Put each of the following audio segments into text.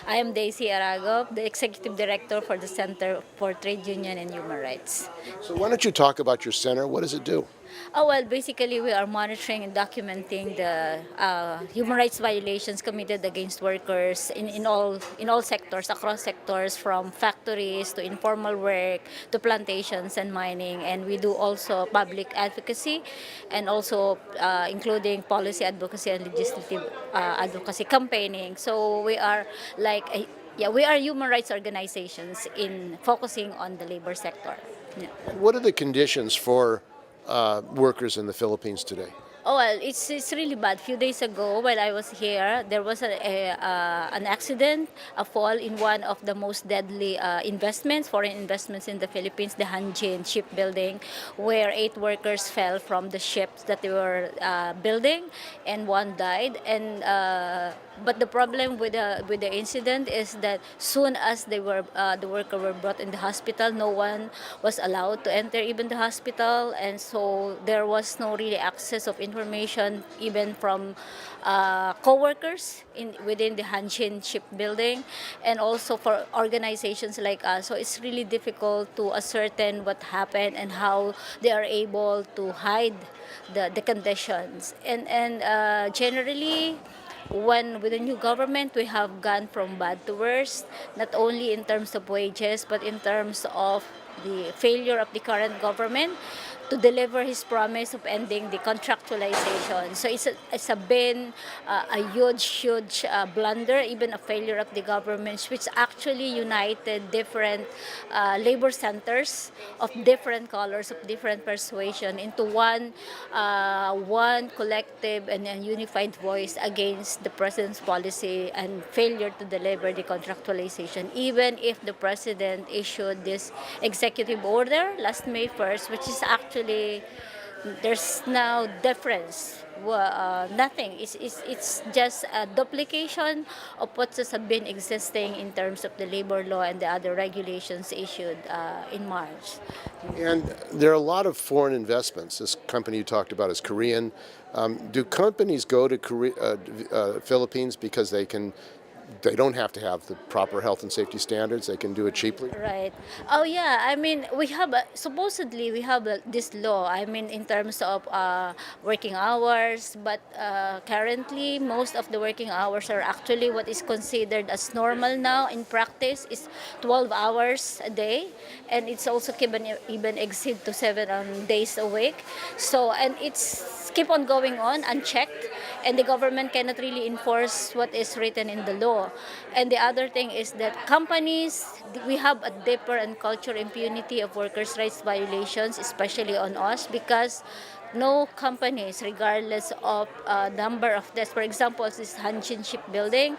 I am Daisy Arago, the Executive Director for the Center for Trade Union and Human Rights. So why don't you talk about your center? What does it do? Oh, well, basically, we are monitoring and documenting the human rights violations committed against workers in all sectors, across sectors, from factories to informal work to plantations and mining. And we do also public advocacy and also including policy advocacy and legislative advocacy campaigning. So we are like a yeah, we are human rights organizations in focusing on the labor sector. Yeah. What are the conditions for workers in the Philippines today? Oh well, it's really bad. Few days ago, while I was here, there was an accident, a fall in one of the most deadly investments, foreign investments in the Philippines, the Hanjin shipbuilding, where 8 workers fell from the ships that they were building, and one died. And but the problem with the incident is that soon as the worker were brought in the hospital, no one was allowed to enter even the hospital, and so there was no really access of information even from co-workers within the Hanshin shipbuilding, and also for organizations like us. So it's really difficult to ascertain what happened and how they are able to hide the conditions. And generally, when with the new government, we have gone from bad to worse, not only in terms of wages, but in terms of the failure of the current government to deliver his promise of ending the contractualization. So it's been a huge blunder, even a failure of the government, which actually united different labor centers of different colors, of different persuasion into one collective and a unified voice against the president's policy and failure to deliver the contractualization, even if the president issued this executive order last May 1st, which is actually, there's now difference. Nothing. It's just a duplication of what has been existing in terms of the labor law and the other regulations issued in March. And there are a lot of foreign investments. This company you talked about is Korean. Do companies go to Philippines because they don't have to have the proper health and safety standards? They can do it cheaply? Right. Oh yeah. I mean, we have supposedly we have this law. I mean, in terms of working hours, but currently most of the working hours are actually what is considered as normal now. In practice, is 12 hours a day, and it's also even exceed to 7 days a week. So, and it's keep on going on unchecked, and the government cannot really enforce what is written in the law. And the other thing is that companies, we have a deeper and cultural impunity of workers' rights violations, especially on us, because no companies, regardless of number of deaths. For example, this Hanshin shipbuilding,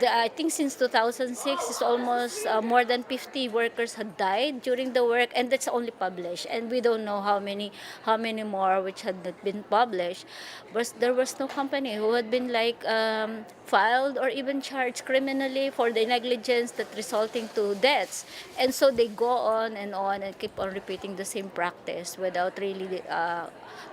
I think since 2006, it's almost more than 50 workers had died during the work, and that's only published. And we don't know how many more which had not been published. But there was no company who had been like filed or even charged criminally for the negligence that resulting to deaths. And so they go on and keep on repeating the same practice without really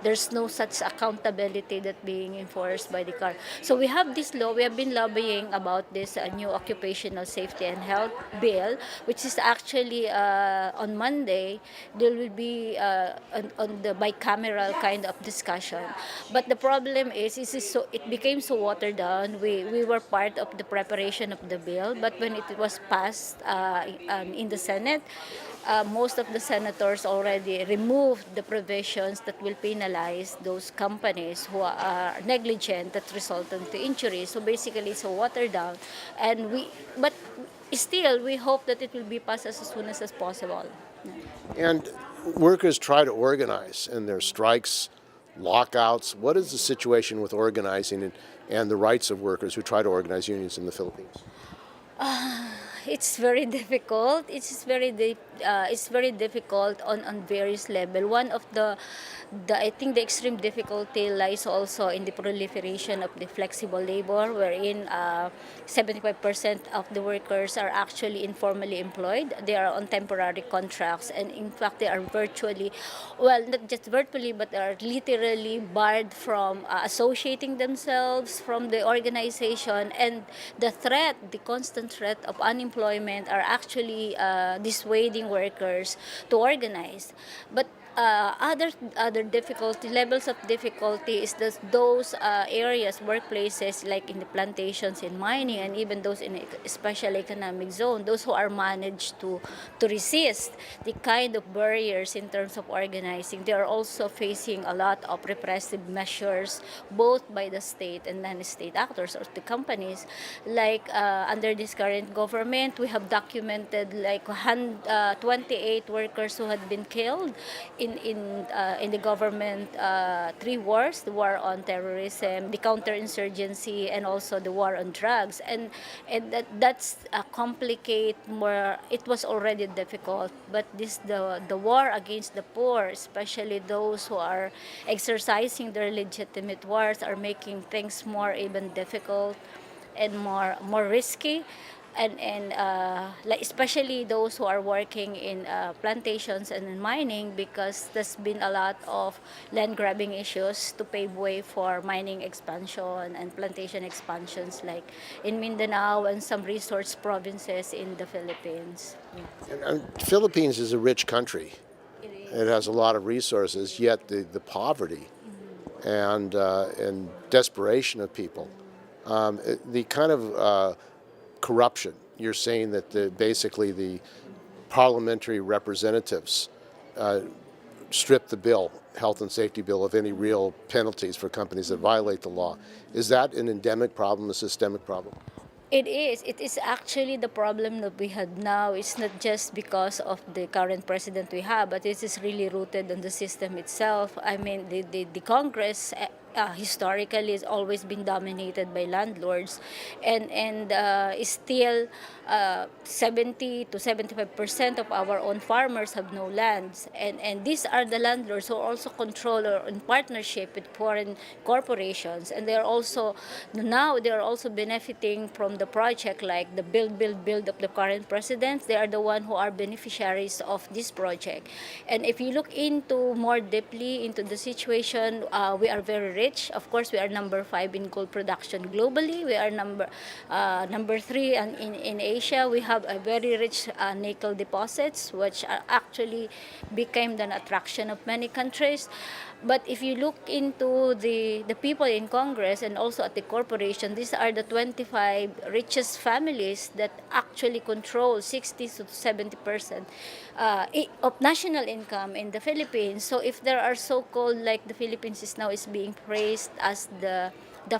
there's no such accountability that being enforced by the car. So we have this law. We have been lobbying about this new occupational safety and health bill, which is actually on Monday. There will be on the bicameral kind of discussion. But the problem is it became so watered down. We were part of the preparation of the bill, but when it was passed in the Senate, most of the senators already removed the provisions that will penalize those companies who are negligent that resulted to injuries. So basically, it's a watered down, but still we hope that it will be passed as soon as possible. And workers try to organize, and there's strikes, lockouts. What is the situation with organizing and the rights of workers who try to organize unions in the Philippines? It's very difficult. It's very difficult on various level. One of the I think the extreme difficulty lies also in the proliferation of the flexible labor, wherein 75% of the workers are actually informally employed. They are on temporary contracts, and in fact, they are virtually, well, not just virtually, but are literally barred from associating themselves from the organization, and the constant threat of unemployment are actually dissuading workers to organize. But other difficulty levels of difficulty is that those areas, workplaces like in the plantations, in mining, and even those in a special economic zone, those who are managed to resist the kind of barriers in terms of organizing, they are also facing a lot of repressive measures, both by the state and non-state actors or the companies. Like under this current government, we have documented like 28 workers who had been killed in the government three wars: the war on terrorism, the counterinsurgency, and also the war on drugs. And that's complicate more. It was already difficult, but this the war against the poor, especially those who are exercising their legitimate wars, are making things more even difficult and more risky. And like especially those who are working in plantations and in mining, because there's been a lot of land grabbing issues to pave way for mining expansion and plantation expansions, like in Mindanao and some resource provinces in the Philippines. Philippines is a rich country. It It is. has a lot of resources, yet the poverty and desperation of people, the kind of corruption. You're saying that basically the parliamentary representatives strip the bill, health and safety bill, of any real penalties for companies that violate the law. Is that an endemic problem, a systemic problem? It is. It is actually the problem that we had now. It's not just because of the current president we have, but it is really rooted on the system itself. I mean, the Congress historically has always been dominated by landlords, and is still 70 to 75% of our own farmers have no lands, and these are the landlords who also control or in partnership with foreign corporations, and they are also benefiting from the project, like the build of the current president. They are the one who are beneficiaries of this project. And if you look into more deeply into the situation, we are very rich. Of course, we are number 5 in gold production globally. We are number 3 in Asia. We have a very rich nickel deposits, which are actually became an attraction of many countries. But if you look into the people in Congress and also at the corporation, these are the 25 richest families that actually control 60 to 70% of national income in the Philippines. So if there are so-called, like the Philippines is now is being praised as the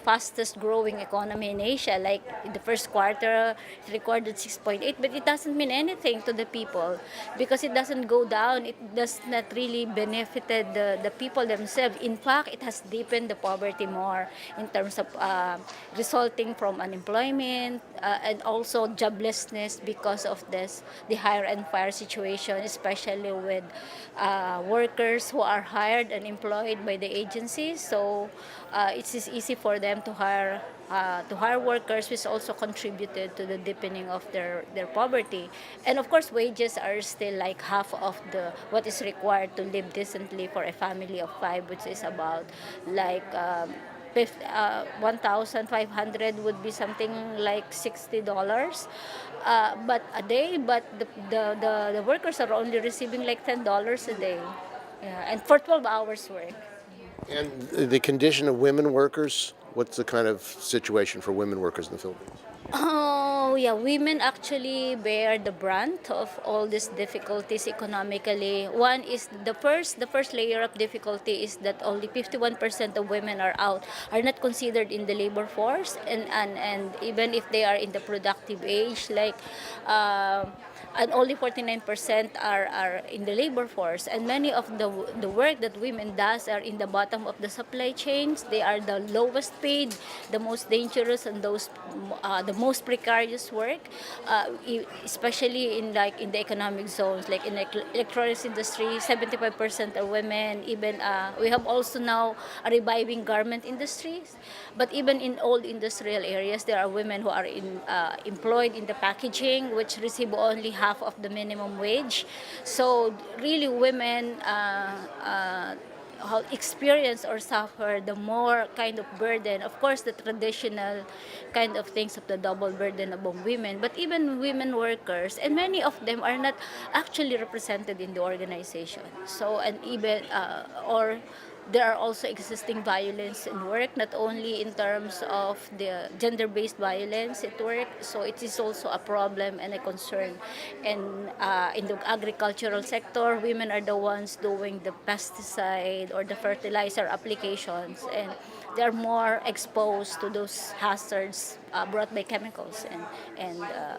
fastest growing economy in Asia. Like in the first quarter, it recorded 6.8, but it doesn't mean anything to the people because it doesn't go down. It does not really benefited the people themselves. In fact, it has deepened the poverty more in terms of resulting from unemployment and also joblessness because of the hire and fire situation, especially with workers who are hired and employed by the agencies. So it is easy for them to hire workers, which also contributed to the deepening of their poverty. And of course, wages are still like half of the what is required to live decently for a family of 5, which is about like 1,500 would be something like $60 but a day. But the workers are only receiving like $10 a day, yeah, and for 12 hours work. And the condition of women workers, what's the kind of situation for women workers in the Philippines? Oh, yeah, women actually bear the brunt of all these difficulties economically. One is the first layer of difficulty is that only 51% of women are not considered in the labor force, and even if they are in the productive age, like and only 49% are in the labor force, and many of the work that women does are in the bottom of the supply chains. They are the lowest paid, the most dangerous, and the most precarious work, especially in the economic zones, like in the electronics industry. 75% are women. Even we have also now a reviving garment industries, but even in old industrial areas there are women who are employed in the packaging, which receive only half of the minimum wage. So really women experience or suffer the more kind of burden. Of course, the traditional kind of things of the double burden among women, but even women workers, and many of them are not actually represented in the organization. So, and even or there are also existing violence in work, not only in terms of the gender-based violence at work. So it is also a problem and a concern. And in the agricultural sector, women are the ones doing the pesticide or the fertilizer applications, and they're more exposed to those hazards brought by chemicals and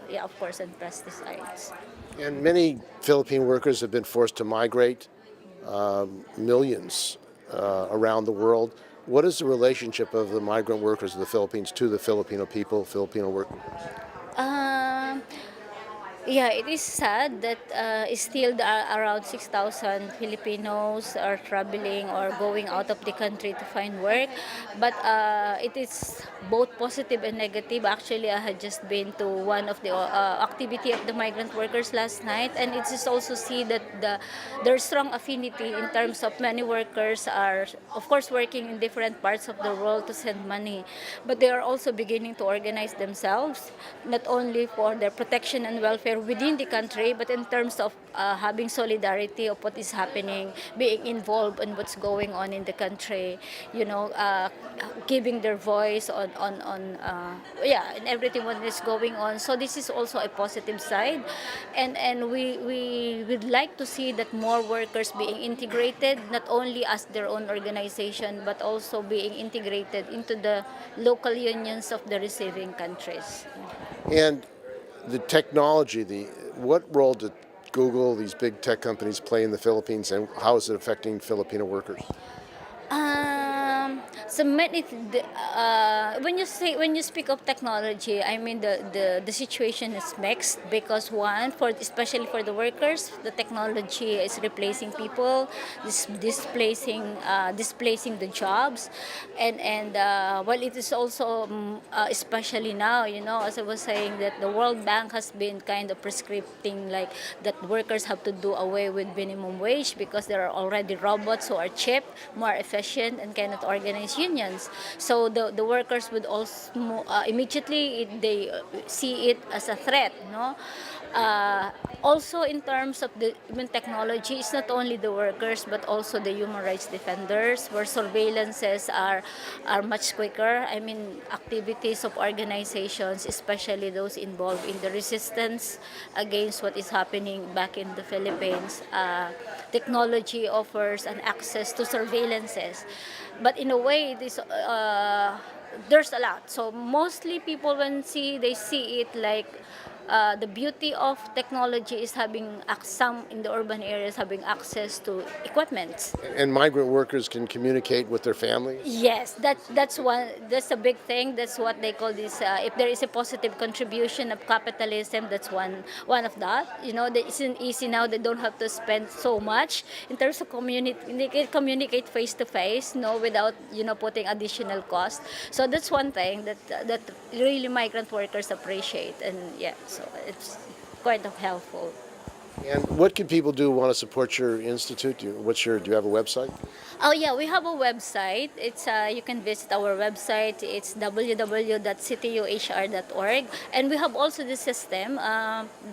yeah, of course, and pesticides. And many Philippine workers have been forced to migrate, millions around the world. What is the relationship of the migrant workers of the Philippines to the Filipino people, Filipino workers? Um, Yeah, it is sad that still around 6,000 Filipinos are traveling or going out of the country to find work. But it is both positive and negative. Actually, I had just been to one of the activity of the migrant workers last night, and it is also see that there's strong affinity in terms of many workers are, of course, working in different parts of the world to send money, but they are also beginning to organize themselves, not only for their protection and welfare within the country, but in terms of having solidarity of what is happening, being involved in what's going on in the country, giving their voice on yeah, and everything what is going on. So this is also a positive side, and we would like to see that more workers being integrated, not only as their own organization, but also being integrated into the local unions of the receiving countries. And the technology, what role did Google, these big tech companies, play in the Philippines, and how is it affecting Filipino workers? So many, when you speak of technology, I mean the situation is mixed, because one, for especially for the workers, the technology is replacing people, displacing the jobs, and while it is also especially now, as I was saying, that the World Bank has been kind of prescripting like that workers have to do away with minimum wage because there are already robots who are cheap, more efficient, and cannot organize unions. So the workers would also immediately they see it as a threat, no? Also, in terms of the even technology, it's not only the workers but also the human rights defenders, where surveillances are much quicker. I mean, activities of organizations, especially those involved in the resistance against what is happening back in the Philippines. Technology offers an access to surveillances, but in a way, there's a lot. So mostly people when they see it like the beauty of technology is having some in the urban areas having access to equipment. And migrant workers can communicate with their families? Yes, that's one. That's a big thing. That's what they call this. If there is a positive contribution of capitalism, that's one of that. That isn't easy now. They don't have to spend so much in terms of community. They can communicate face to face, no, without putting additional cost. So that's one thing that really migrant workers appreciate, and yeah, so it's quite helpful. And what can people do who want to support your institute? Do you have a website? Oh yeah, we have a website. It's you can visit our website. It's www.ctuhr.org, and we have also the system,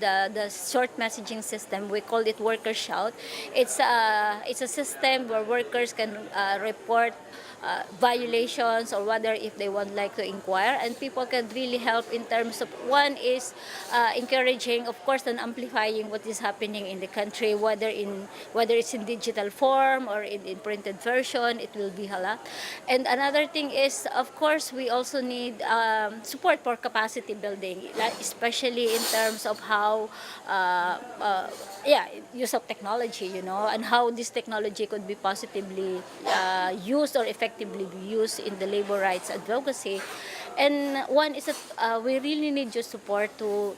the short messaging system. We call it Worker Shout. It's a system where workers can report violations, or whether if they would like to inquire, and people can really help in terms of one is encouraging, of course, and amplifying what is happening happening in the country, whether it's in digital form or in printed version, it will be a lot. And another thing is, of course, we also need support for capacity building, like especially in terms of how yeah, use of technology, and how this technology could be positively used or effectively be used in the labor rights advocacy. And one is that we really need your support to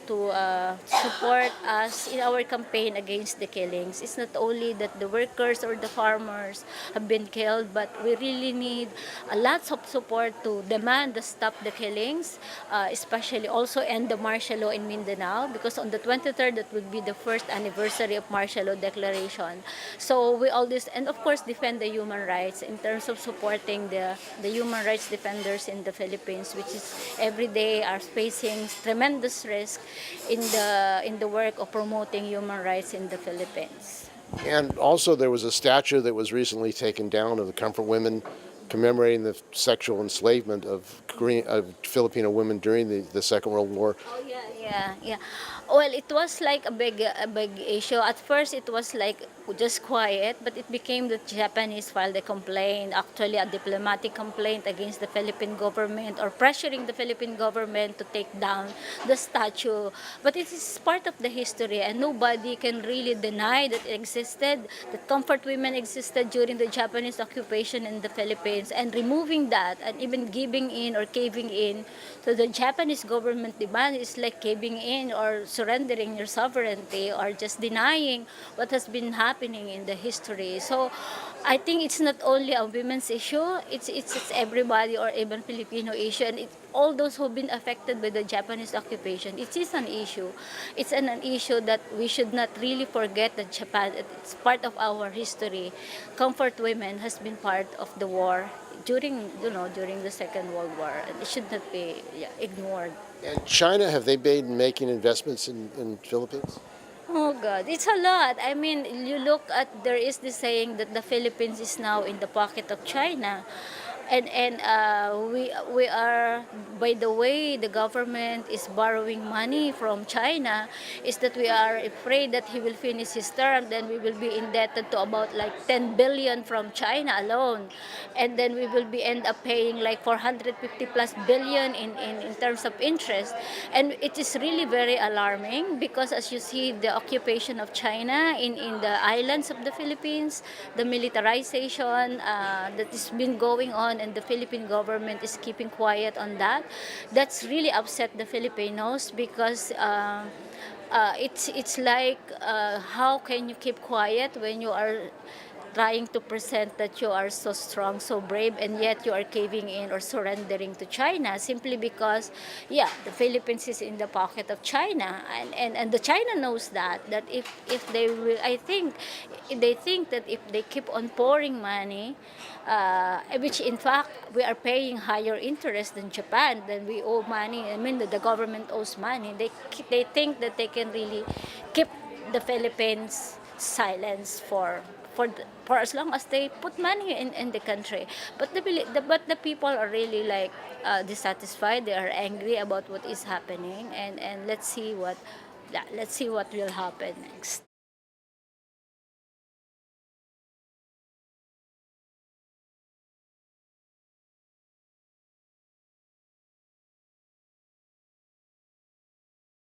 support us in our campaign against the killings. It's not only that the workers or the farmers have been killed, but we really need lots of support to demand to stop the killings, especially also end the martial law in Mindanao, because on the 23rd that would be the first anniversary of martial law declaration. So we always, and of course, defend the human rights in terms of supporting the human rights defenders in the Philippines, which is every day are facing tremendous risk in the work of promoting human rights in the Philippines. And also, there was a statue that was recently taken down of the comfort women, commemorating the sexual enslavement of Filipino women during the Second World War. Oh yeah, yeah, yeah. Well, it was like a big issue. At first, it was like just quiet, but it became the Japanese filed a complaint, actually a diplomatic complaint against the Philippine government, or pressuring the Philippine government to take down the statue. But it is part of the history, and nobody can really deny that it existed, that comfort women existed during the Japanese occupation in the Philippines, and removing that and even giving in or caving in to the Japanese government demand is like caving in or surrendering your sovereignty or just denying what has been happening in the history. So I think it's not only a women's issue, it's everybody or even Filipino issue, and all those who've been affected by the Japanese occupation. It is an issue. It's an issue that we should not really forget that Japan, it's part of our history. Comfort women has been part of the war during the Second World War, and it should not be, yeah, ignored. And China, have they been making investments in Philippines? Oh God, it's a lot. I mean, you look at, there is this saying that the Philippines is now in the pocket of China, and we are, by the way the government is borrowing money from China, is that we are afraid that he will finish his term, then we will be indebted to about like 10 billion from China alone, and then we will be end up paying like 450 plus billion in terms of interest. And it is really very alarming, because as you see the occupation of China in the islands of the Philippines, the militarization that has been going on, and the Philippine government is keeping quiet on that. That's really upset the Filipinos, because it's like, how can you keep quiet when you are trying to present that you are so strong, so brave, and yet you are caving in or surrendering to China simply because, yeah, the Philippines is in the pocket of China, and the China knows that if they will, I think, they think that if they keep on pouring money, which in fact we are paying higher interest than Japan, then we owe money. I mean, the government owes money. They think that they can really keep the Philippines silence for as long as they put money in the country. But the people are really like dissatisfied. They are angry about what is happening, and let's see what will happen next.